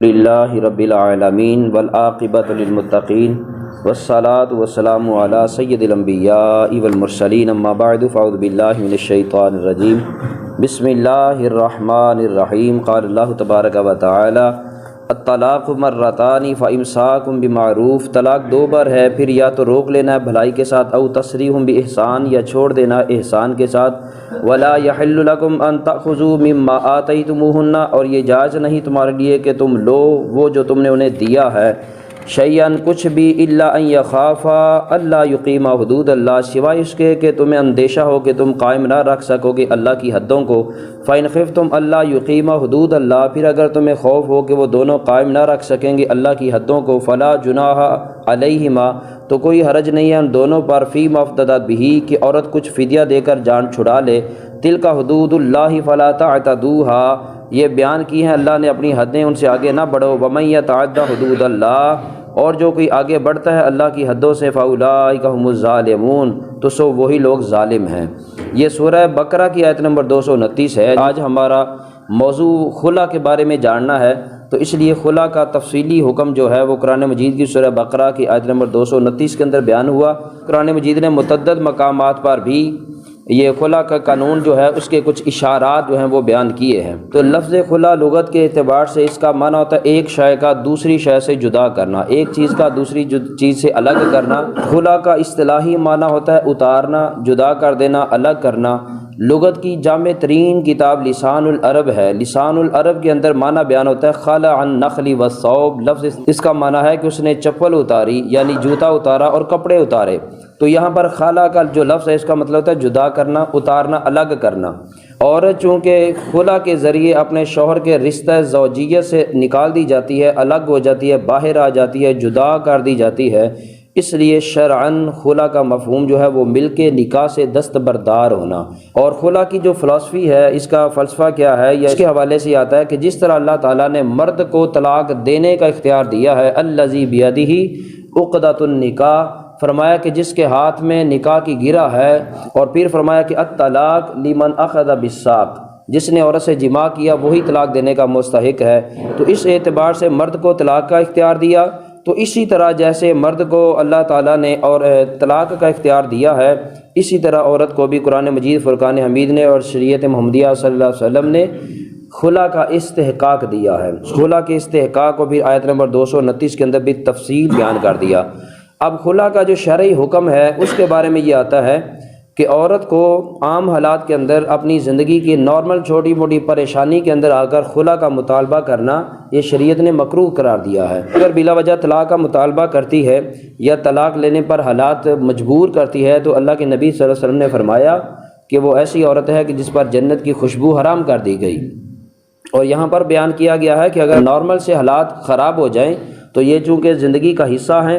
للہ رب العالمین والعاقبۃ للمتقین والصلاة والسلام علی سید الانبیاء والمرسلین اما بعد فاعوذ باللہ من الشیطان الرجیم بسم اللہ الرحمن الرحیم قال اللہ تبارک و تعالی الطلاق مرتان فامساک بمعروف، طلاق دو بار ہے، پھر یا تو روک لینا ہے بھلائی کے ساتھ، او تسریح باحسان، یا چھوڑ دینا احسان کے ساتھ، ولا یحل لکم ان تأخذوا مما آتیتموہن، اور یہ جائز نہیں تمہارے لیے کہ تم لو وہ جو تم نے انہیں دیا ہے، شیئن کچھ بھی، الا ان یخافا اللہ یقیما حدود اللہ، سوائے اس کے کہ تمہیں اندیشہ ہو کہ تم قائم نہ رکھ سکو گے اللہ کی حدوں کو، فإن خفتم اللہ یقیما حدود اللہ، پھر اگر تمہیں خوف ہو کہ وہ دونوں قائم نہ رکھ سکیں گے اللہ کی حدوں کو، فلا جناح علیہما، تو کوئی حرج نہیں ہے ان دونوں پر، فیما افتدت بہ، کہ عورت کچھ فدیہ دے کر جان چھڑا لے، تلک حدود اللہ فلا تعتدوها، یہ بیان کی ہیں اللہ نے اپنی حدیں، ان سے آگے نہ بڑھو، ومن یتعد حدود اللہ، اور جو کوئی آگے بڑھتا ہے اللہ کی حدوں سے، فاولئک هم الظالمون، تو سو وہی لوگ ظالم ہیں۔ یہ سورہ بقرہ کی آیت نمبر 229 ہے۔ آج ہمارا موضوع خلا کے بارے میں جاننا ہے، تو اس لیے خلا کا تفصیلی حکم جو ہے وہ قرآن مجید کی سورہ بقرہ کی آیت نمبر 229 کے اندر بیان ہوا۔ قرآن مجید نے متعدد مقامات پر بھی یہ خلا کا قانون جو ہے اس کے کچھ اشارات جو ہیں وہ بیان کیے ہیں۔ تو لفظ خلا لغت کے اعتبار سے اس کا معنی ہوتا ہے ایک شے کا دوسری شے سے جدا کرنا، ایک چیز کا دوسری چیز سے الگ کرنا۔ خلا کا اصطلاحی معنی ہوتا ہے اتارنا، جدا کر دینا، الگ کرنا۔ لغت کی جامع ترین کتاب لسان العرب ہے۔ لسان العرب کے اندر معنی بیان ہوتا ہے خلع النخل والثوب، لفظ اس کا معنی ہے کہ اس نے چپل اتاری، یعنی جوتا اتارا اور کپڑے اتارے۔ تو یہاں پر خلا کا جو لفظ ہے اس کا مطلب ہوتا ہے جدا کرنا، اتارنا، الگ کرنا۔ عورت چونکہ خلا کے ذریعے اپنے شوہر کے رشتہ زوجیت سے نکال دی جاتی ہے، الگ ہو جاتی ہے، باہر آ جاتی ہے، جدا کر دی جاتی ہے، اس لیے شرعاً خلا کا مفہوم جو ہے وہ مل کے نکاح سے دستبردار ہونا۔ اور خلا کی جو فلسفی ہے، اس کا فلسفہ کیا ہے، یا اس کے حوالے سے آتا ہے کہ جس طرح اللہ تعالیٰ نے مرد کو طلاق دینے کا اختیار دیا ہے، الذی بیدہ عقدۃ النکاح، فرمایا کہ جس کے ہاتھ میں نکاح کی گرہ ہے، اور پھر فرمایا کہ الطلاق لمن اخذ بالساق، جس نے عورت سے جماع کیا وہی طلاق دینے کا مستحق ہے۔ تو اس اعتبار سے مرد کو طلاق کا اختیار دیا، تو اسی طرح جیسے مرد کو اللہ تعالیٰ نے اور طلاق کا اختیار دیا ہے، اسی طرح عورت کو بھی قرآن مجید فرقان حمید نے اور شریعت محمدیہ صلی اللہ علیہ وسلم نے خلا کا استحقاق دیا ہے۔ خلا کے استحقاق کو بھی آیت نمبر 229 کے اندر بھی تفصیل بیان کر دیا۔ اب خلا کا جو شرعی حکم ہے اس کے بارے میں یہ آتا ہے کہ عورت کو عام حالات کے اندر اپنی زندگی کی نارمل چھوٹی موٹی پریشانی کے اندر آ کر خلا کا مطالبہ کرنا یہ شریعت نے مکروہ قرار دیا ہے۔ اگر بلا وجہ طلاق کا مطالبہ کرتی ہے یا طلاق لینے پر حالات مجبور کرتی ہے، تو اللہ کے نبی صلی اللہ علیہ وسلم نے فرمایا کہ وہ ایسی عورت ہے کہ جس پر جنت کی خوشبو حرام کر دی گئی۔ اور یہاں پر بیان کیا گیا ہے کہ اگر نارمل سے حالات خراب ہو جائیں تو یہ چونکہ زندگی کا حصہ ہیں،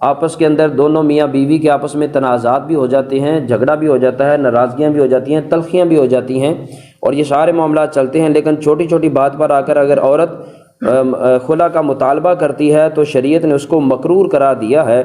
آپس کے اندر دونوں میاں بیوی کے آپس میں تنازعات بھی ہو جاتے ہیں، جھگڑا بھی ہو جاتا ہے، ناراضگیاں بھی ہو جاتی ہیں، تلخیاں بھی ہو جاتی ہیں، اور یہ سارے معاملات چلتے ہیں، لیکن چھوٹی چھوٹی بات پر آ کر اگر عورت خلا کا مطالبہ کرتی ہے تو شریعت نے اس کو مکروہ قرار دیا ہے۔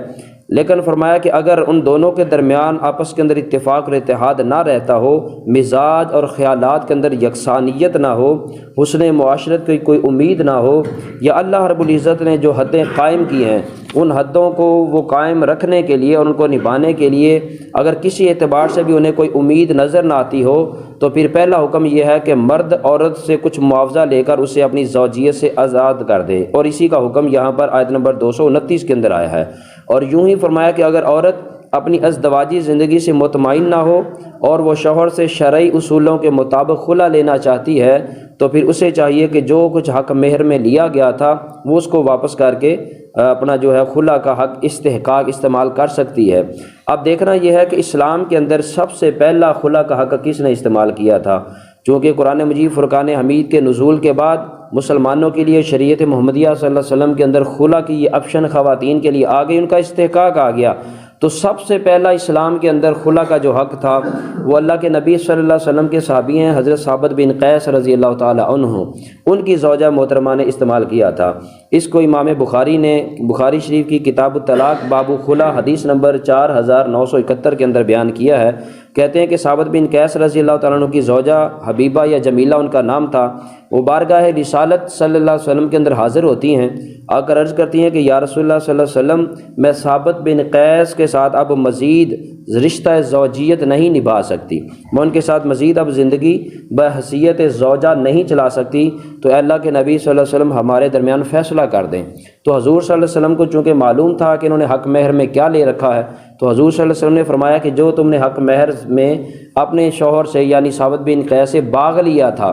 لیکن فرمایا کہ اگر ان دونوں کے درمیان آپس کے اندر اتفاق اور اتحاد نہ رہتا ہو، مزاج اور خیالات کے اندر یکسانیت نہ ہو، حسن معاشرت کی کوئی امید نہ ہو، یا اللہ رب العزت نے جو حدیں قائم کی ہیں ان حدوں کو وہ قائم رکھنے کے لیے اور ان کو نبھانے کے لیے اگر کسی اعتبار سے بھی انہیں کوئی امید نظر نہ آتی ہو، تو پھر پہلا حکم یہ ہے کہ مرد عورت سے کچھ معاوضہ لے کر اسے اپنی زوجیت سے آزاد کر دے، اور اسی کا حکم یہاں پر آیت نمبر 229 کے اندر آیا ہے۔ اور یوں ہی فرمایا کہ اگر عورت اپنی ازدواجی زندگی سے مطمئن نہ ہو اور وہ شوہر سے شرعی اصولوں کے مطابق خلا لینا چاہتی ہے، تو پھر اسے چاہیے کہ جو کچھ حق مہر میں لیا گیا تھا وہ اس کو واپس کر کے اپنا جو ہے خلا کا حق استحقاق استعمال کر سکتی ہے۔ اب دیکھنا یہ ہے کہ اسلام کے اندر سب سے پہلا خلا کا حق کس نے استعمال کیا تھا، چونکہ قرآن مجید فرقان حمید کے نزول کے بعد مسلمانوں کے لیے شریعت محمدیہ صلی اللہ علیہ وسلم کے اندر خلا کی یہ آپشن خواتین کے لیے آ گئی، ان کا استحقاق آ گیا۔ تو سب سے پہلا اسلام کے اندر خلا کا جو حق تھا وہ اللہ کے نبی صلی اللہ علیہ وسلم کے صحابی ہیں حضرت ثابت بن قیس رضی اللہ تعالی عنہ، ان کی زوجہ محترمہ نے استعمال کیا تھا۔ اس کو امام بخاری نے بخاری شریف کی کتاب الطلاق باب خلا حدیث نمبر 4971 کے اندر بیان کیا ہے۔ کہتے ہیں کہ ثابت بن قیس رضی اللہ تعالیٰ عنہ کی زوجہ حبیبہ یا جمیلہ ان کا نام تھا، وہ بارگاہ رسالت صلی اللہ علیہ وسلم کے اندر حاضر ہوتی ہیں، آ کر عرض کرتی ہیں کہ یا رسول اللہ صلی اللہ علیہ وسلم، میں ثابت بن قیس کے ساتھ اب مزید رشتہ زوجیت نہیں نبھا سکتی، میں ان کے ساتھ مزید اب زندگی بحیثیت زوجہ نہیں چلا سکتی، تو اے اللہ کے نبی صلی اللہ علیہ وسلم ہمارے درمیان فیصلہ کر دیں۔ تو حضور صلی اللہ علیہ وسلم کو چونکہ معلوم تھا کہ انہوں نے حق مہر میں کیا لے رکھا ہے، تو حضور صلی اللہ علیہ وسلم نے فرمایا کہ جو تم نے حق مہر میں اپنے شوہر سے یعنی ثابت بن قیس سے باغ لیا تھا،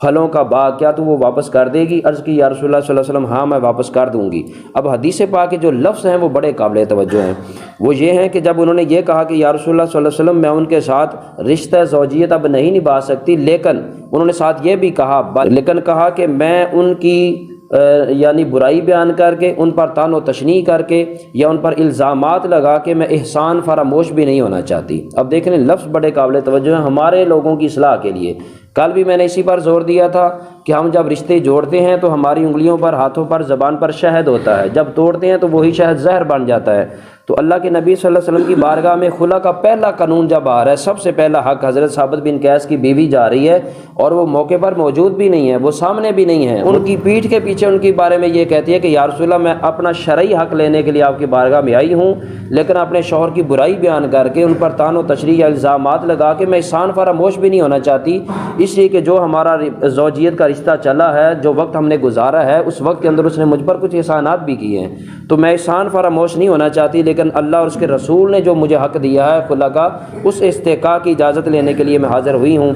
پھلوں کا باغ، کیا تو وہ واپس کر دے گی؟ عرض کی یا رسول اللہ صلی اللہ علیہ وسلم ہاں میں واپس کر دوں گی۔ اب حدیث پاک کے جو لفظ ہیں وہ بڑے قابل توجہ ہیں، وہ یہ ہیں کہ جب انہوں نے یہ کہا کہ یا رسول اللہ صلی اللہ علیہ وسلم میں ان کے ساتھ رشتہ زوجیت اب نہیں نبھا سکتی، لیکن انہوں نے ساتھ یہ بھی کہا، لیکن کہا کہ میں ان کی یعنی برائی بیان کر کے، ان پر طعن و تشنیع کر کے یا ان پر الزامات لگا کے میں احسان فراموش بھی نہیں ہونا چاہتی۔ اب دیکھیں لفظ بڑے قابل توجہ ہیں ہمارے لوگوں کی اصلاح کے لیے۔ کل بھی میں نے اسی پر زور دیا تھا کہ ہم جب رشتے جوڑتے ہیں تو ہماری انگلیوں پر، ہاتھوں پر، زبان پر شہد ہوتا ہے، جب توڑتے ہیں تو وہی شہد زہر بن جاتا ہے۔ تو اللہ کے نبی صلی اللہ علیہ وسلم کی بارگاہ میں خلا کا پہلا قانون جب آ رہا ہے، سب سے پہلا حق حضرت ثابت بن قیس کی بیوی جا رہی ہے اور وہ موقع پر موجود بھی نہیں ہے، وہ سامنے بھی نہیں ہے، ان کی پیٹھ کے پیچھے ان کے بارے میں یہ کہتی ہے کہ یا رسول اللہ میں اپنا شرعی حق لینے کے لیے آپ کی بارگاہ میں آئی ہوں، لیکن اپنے شوہر کی برائی بیان کر کے، ان پر طعن و تشریح یا الزامات لگا کے میں احسان فراموش بھی نہیں ہونا چاہتی، اس لیے کہ جو ہمارا زوجیت کا رشتہ چلا ہے، جو وقت ہم نے گزارا ہے، اس وقت کے اندر اس نے مجھ پر کچھ احسانات بھی کیے ہیں، تو میں احسان فراموش نہیں ہونا چاہتی، لیکن اللہ اور اس کے رسول نے جو مجھے حق دیا ہے خلا کا، اس استحقاق کی اجازت لینے کے لیے میں حاضر ہوئی ہوں۔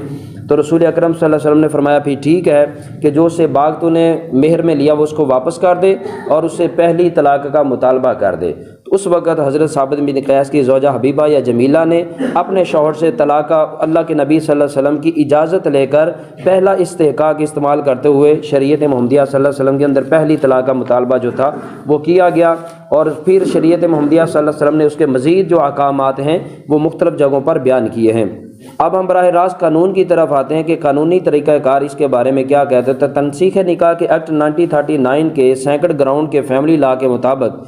تو رسول اکرم صلی اللہ علیہ وسلم نے فرمایا پھر ٹھیک ہے کہ جو سے باغ تو نے مہر میں لیا وہ اس کو واپس کر دے اور اس سے پہلی طلاق کا مطالبہ کر دے۔ تو اس وقت حضرت ثابت بن قیس کی زوجہ حبیبہ یا جمیلہ نے اپنے شوہر سے طلاق کا اللہ کے نبی صلی اللہ علیہ وسلم کی اجازت لے کر پہلا استحقاق استعمال کرتے ہوئے شریعت محمدیہ صلی اللہ علیہ وسلم کے اندر پہلی طلاق کا مطالبہ جو تھا وہ کیا گیا، اور پھر شریعت محمدیہ صلی اللہ علیہ وسلم نے اس کے مزید جو احکامات ہیں وہ مختلف جگہوں پر بیان کیے ہیں۔ اب ہم براہ راست قانون کی طرف آتے ہیں کہ قانونی طریقہ کار اس کے بارے میں کیا کہتے ہیں۔ تنسیخ نکاح کے ایکٹ 1939 کے سینکڑ گراؤنڈ کے فیملی لاء کے مطابق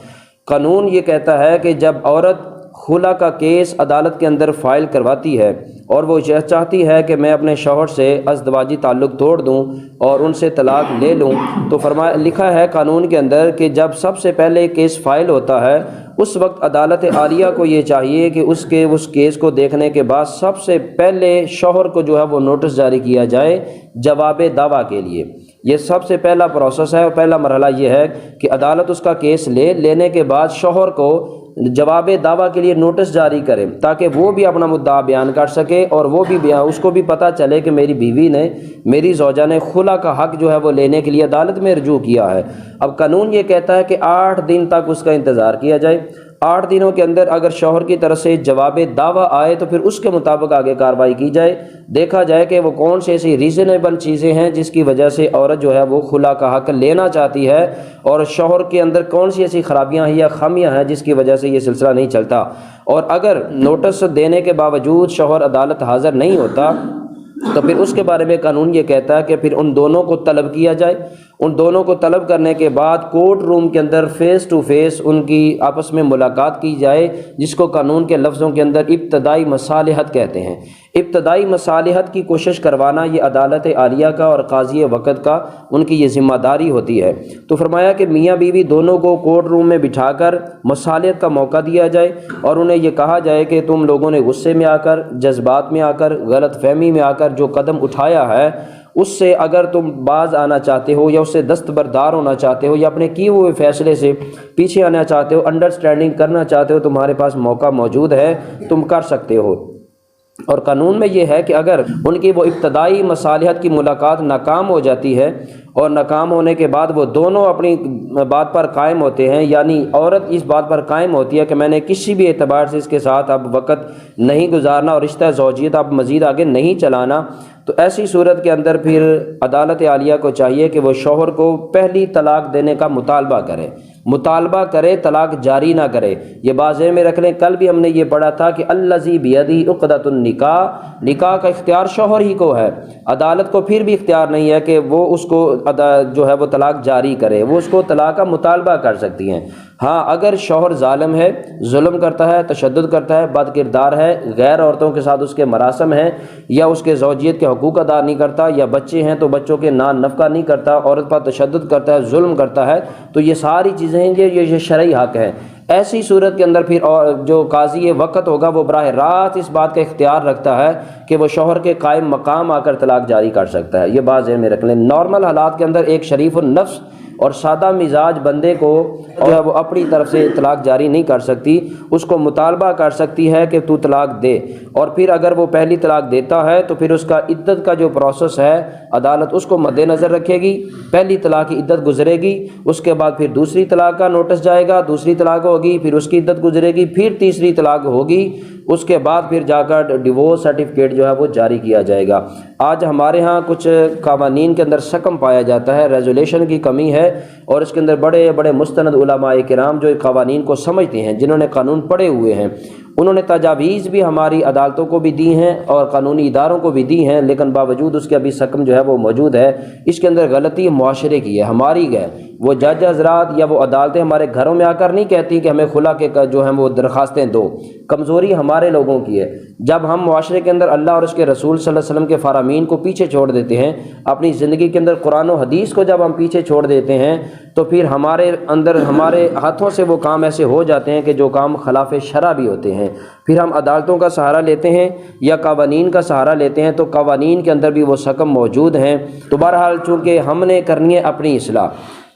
قانون یہ کہتا ہے کہ جب عورت خلا کا کیس عدالت کے اندر فائل کرواتی ہے اور وہ یہ چاہتی ہے کہ میں اپنے شوہر سے ازدواجی تعلق توڑ دوں اور ان سے طلاق لے لوں، تو لکھا ہے قانون کے اندر کہ جب سب سے پہلے کیس فائل ہوتا ہے اس وقت عدالت عالیہ کو یہ چاہیے کہ اس کیس کو دیکھنے کے بعد سب سے پہلے شوہر کو جو ہے وہ نوٹس جاری کیا جائے جواب دعویٰ کے لیے۔ یہ سب سے پہلا پروسیس ہے اور پہلا مرحلہ یہ ہے کہ عدالت اس کا کیس لینے کے بعد شوہر کو جواب دعویٰ کے لیے نوٹس جاری کرے تاکہ وہ بھی اپنا مدعا بیان کر سکے اور وہ بھی اس کو بھی پتہ چلے کہ میری بیوی نے، میری زوجہ نے خلا کا حق جو ہے وہ لینے کے لیے عدالت میں رجوع کیا ہے۔ اب قانون یہ کہتا ہے کہ 8 دن تک اس کا انتظار کیا جائے، 8 دنوں کے اندر اگر شوہر کی طرف سے جواب دعویٰ آئے تو پھر اس کے مطابق آگے کارروائی کی جائے، دیکھا جائے کہ وہ کون سی ایسی ریزنیبل چیزیں ہیں جس کی وجہ سے عورت جو ہے وہ خلا کا حق لینا چاہتی ہے، اور شوہر کے اندر کون سی ایسی خرابیاں ہیں یا خامیاں ہیں جس کی وجہ سے یہ سلسلہ نہیں چلتا۔ اور اگر نوٹس دینے کے باوجود شوہر عدالت حاضر نہیں ہوتا تو پھر اس کے بارے میں قانون یہ کہتا ہے کہ پھر ان دونوں کو طلب کیا جائے، ان دونوں کو طلب کرنے کے بعد کورٹ روم کے اندر فیس ٹو فیس ان کی آپس میں ملاقات کی جائے، جس کو قانون کے لفظوں کے اندر ابتدائی مصالحت کہتے ہیں۔ ابتدائی مصالحت کی کوشش کروانا یہ عدالت عالیہ کا اور قاضی وقت کا ان کی یہ ذمہ داری ہوتی ہے۔ تو فرمایا کہ میاں بیوی دونوں کو کورٹ روم میں بٹھا کر مصالحت کا موقع دیا جائے اور انہیں یہ کہا جائے کہ تم لوگوں نے غصے میں آ کر، جذبات میں آ کر، غلط فہمی میں آ کر جو قدم اٹھایا ہے اس سے اگر تم باز آنا چاہتے ہو یا اس سے دستبردار ہونا چاہتے ہو یا اپنے کیے ہوئے فیصلے سے پیچھے آنا چاہتے ہو، انڈرسٹینڈنگ کرنا چاہتے ہو، تمہارے پاس موقع موجود ہے، تم کر سکتے ہو۔ اور قانون میں یہ ہے کہ اگر ان کی وہ ابتدائی مصالحت کی ملاقات ناکام ہو جاتی ہے اور ناکام ہونے کے بعد وہ دونوں اپنی بات پر قائم ہوتے ہیں، یعنی عورت اس بات پر قائم ہوتی ہے کہ میں نے کسی بھی اعتبار سے اس کے ساتھ اب وقت نہیں گزارنا اور رشتہ زوجیت اب مزید آگے نہیں چلانا، تو ایسی صورت کے اندر پھر عدالت عالیہ کو چاہیے کہ وہ شوہر کو پہلی طلاق دینے کا مطالبہ کرے۔ مطالبہ کرے، طلاق جاری نہ کرے۔ یہ بات ذہن میں رکھ لیں، کل بھی ہم نے یہ پڑھا تھا کہ الذی بیدہ عقدۃ النکاح، نکاح کا اختیار شوہر ہی کو ہے، عدالت کو پھر بھی اختیار نہیں ہے کہ وہ اس کو جو ہے وہ طلاق جاری کرے، وہ اس کو طلاق کا مطالبہ کر سکتی ہیں۔ ہاں اگر شوہر ظالم ہے، ظلم کرتا ہے، تشدد کرتا ہے، بد کردار ہے، غیر عورتوں کے ساتھ اس کے مراسم ہیں، یا اس کے زوجیت کے حقوق ادا نہیں کرتا، یا بچے ہیں تو بچوں کے نان نفقہ نہیں کرتا، عورت پر تشدد کرتا ہے، ظلم کرتا ہے، تو یہ ساری چیزیں ہیں یہ شرعی حق ہیں۔ ایسی صورت کے اندر پھر جو قاضی وقت ہوگا وہ براہ راست اس بات کا اختیار رکھتا ہے کہ وہ شوہر کے قائم مقام آ کر طلاق جاری کر سکتا ہے۔ یہ بات ذہن میں رکھ لیں۔ نارمل حالات کے اندر ایک شریف النفس اور سادہ مزاج بندے کو جو ہے وہ اپنی طرف سے طلاق جاری نہیں کر سکتی، اس کو مطالبہ کر سکتی ہے کہ تو طلاق دے، اور پھر اگر وہ پہلی طلاق دیتا ہے تو پھر اس کا عدت کا جو پروسیس ہے عدالت اس کو مد نظر رکھے گی۔ پہلی طلاق کی عدت گزرے گی، اس کے بعد پھر دوسری طلاق کا نوٹس جائے گا، دوسری طلاق ہوگی، پھر اس کی عدت گزرے گی، پھر تیسری طلاق ہوگی، اس کے بعد پھر جا کر ڈیورس سرٹیفکیٹ جو ہے وہ جاری کیا جائے گا۔ آج ہمارے ہاں کچھ قوانین کے اندر سکم پایا جاتا ہے، ریزولیشن کی کمی ہے، اور اس کے اندر بڑے بڑے مستند علماء کرام جو قوانین کو سمجھتے ہیں، جنہوں نے قانون پڑھے ہوئے ہیں، انہوں نے تجاویز بھی ہماری عدالتوں کو بھی دی ہیں اور قانونی اداروں کو بھی دی ہیں، لیکن باوجود اس کے ابھی سکم جو ہے وہ موجود ہے۔ اس کے اندر غلطی معاشرے کی ہے، ہماری ہے۔ وہ جج حضرات یا وہ عدالتیں ہمارے گھروں میں آ کر نہیں کہتی کہ ہمیں خلا کے جو ہیں وہ درخواستیں دو، کمزوری ہمارے لوگوں کی ہے۔ جب ہم معاشرے کے اندر اللہ اور اس کے رسول صلی اللہ علیہ وسلم کے فرامین کو پیچھے چھوڑ دیتے ہیں، اپنی زندگی کے اندر قرآن و حدیث کو جب ہم پیچھے چھوڑ دیتے ہیں، تو پھر ہمارے اندر ہمارے ہاتھوں سے وہ کام ایسے ہو جاتے ہیں کہ جو کام خلاف شرع بھی ہوتے ہیں۔ پھر ہم عدالتوں کا سہارا لیتے ہیں یا قوانین کا سہارا لیتے ہیں، تو قوانین کے اندر بھی وہ سکم موجود ہیں۔ تو بہرحال چونکہ ہم نے کرنی ہے اپنی اصلاح،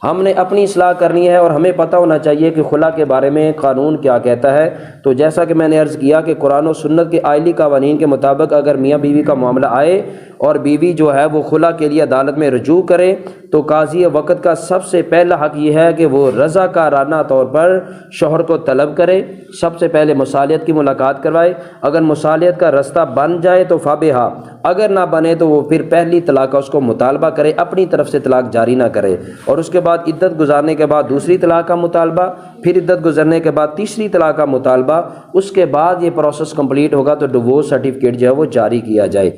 ہم نے اپنی اصلاح کرنی ہے، اور ہمیں پتہ ہونا چاہیے کہ خلا کے بارے میں قانون کیا کہتا ہے۔ تو جیسا کہ میں نے عرض کیا کہ قرآن و سنت کے آئلی قوانین کے مطابق اگر میاں بیوی کا معاملہ آئے اور بیوی جو ہے وہ خلا کے لیے عدالت میں رجوع کرے، تو قاضی وقت کا سب سے پہلا حق یہ ہے کہ وہ رضاکارانہ طور پر شوہر کو طلب کرے، سب سے پہلے مصالحت کی ملاقات کروائے۔ اگر مصالحت کا رستہ بن جائے تو فابہا، اگر نہ بنے تو وہ پھر پہلی طلاق کا اس کو مطالبہ کرے، اپنی طرف سے طلاق جاری نہ کرے، اور اس کے بعد عدت گزارنے کے بعد دوسری طلاق کا مطالبہ، پھر عدت گزرنے کے بعد تیسری طلاق کا مطالبہ، اس کے بعد یہ پروسیس کمپلیٹ ہوگا تو ڈیورس سرٹیفکیٹ جو ہے وہ جاری کیا جائے۔